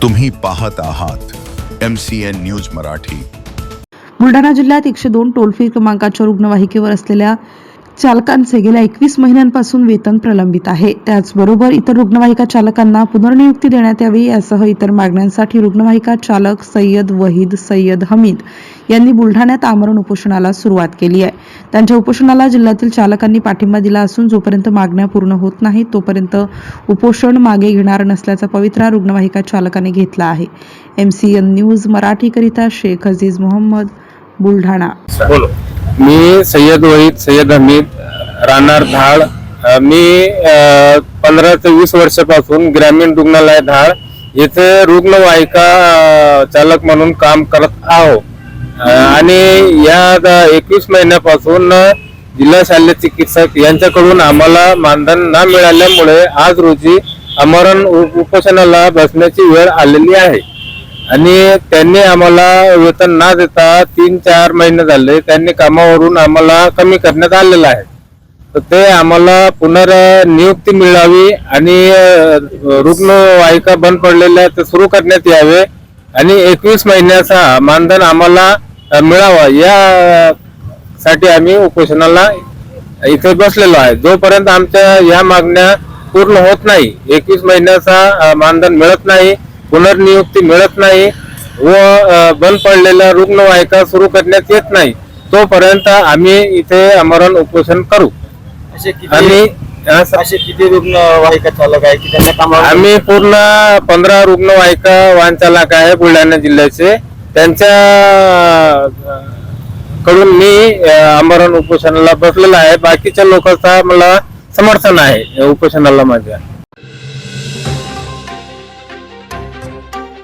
तुम्ही पाहत आहात MCN न्यूज मराठी। बुलढाणा जिल्ह्यात 102 टोल फ्री क्रमांकाच्या रुग्णवाहिकेवर असलेल्या चालकांचे गेल्या 21 महिन्यांपासून वेतन प्रलंबित आहे। त्याचबरोबर इतर रुग्णवाहिका चालकांना पुनर्नियुक्ती देण्यात यावी यासह इतर मागण्यांसाठी रुग्णवाहिका चालक सय्यद वहीद सय्यद हमीद यांनी बुलढाण्यात आमरण उपोषणाला सुरुवात केली आहे। त्यांच्या उपोषणाला जिल्ह्यातील चालकांनी पाठिंबा दिला असून जोपर्यंत मागण्या पूर्ण होत नाहीत तोपर्यंत उपोषण मागे घेणार नसल्याचा पवित्रा रुग्णवाहिका चालकाने घेतला आहे। MCN न्यूज मराठीकरिता शेख अजीज मोहम्मद, बुलढाणा। मी सय्यद वहीद सय्यद हमीद राहणार धाळ। मी 15 ते 20 वर्षापासून ग्रामीण रुग्णालय धाळ येथे रुग्णवाहिका चालक म्हणून काम करत आहो आणि या 21 महिन्यापासून जिल्हा शल्य चिकित्सक यांच्याकडून आम्हाला मानधन न मिळाल्यामुळे आज रोजी आमरण उपोषणाला बसण्याची वेळ आलेली आहे आणि त्यांनी आम्हाला वेतन न देता 3-4 महिने झाले त्यांनी कामावरून आम्हाला कमी करण्यात आलेलं आहे। तर ते आम्हाला पुनर्नियुक्ती मिळावी आणि रुग्णवाहिका बंद पडलेल्या ते सुरू करण्यात यावे आणि 21 महिन्याचा मानधन आम्हाला मिळावा यासाठी आम्ही उपोषणाला इथे बसलेलो आहे। जोपर्यंत आमच्या या मागण्या पूर्ण होत नाही, 21 महिन्याचा मानधन मिळत नाही, पुनर्नियुक्ती मिळत नाही व बंद पडलेल्या रुग्णवाहिका सुरू करण्यात येत नाही तोपर्यंत आम्ही इथे आमरण उपोषण करू। असे किती रुग्णवाहिका चालक आहे की त्यांना कामावर? आम्ही पूर्ण 15 रुग्णवाहिका वाहन चालक आहे बुलढाणा जिल्ह्याचे। त्यांच्या कडून मी आमरण उपोषणाला बसलेला आहे। बाकीच्या लोकांचा मला समर्थन आहे उपोषणाला माझ्या।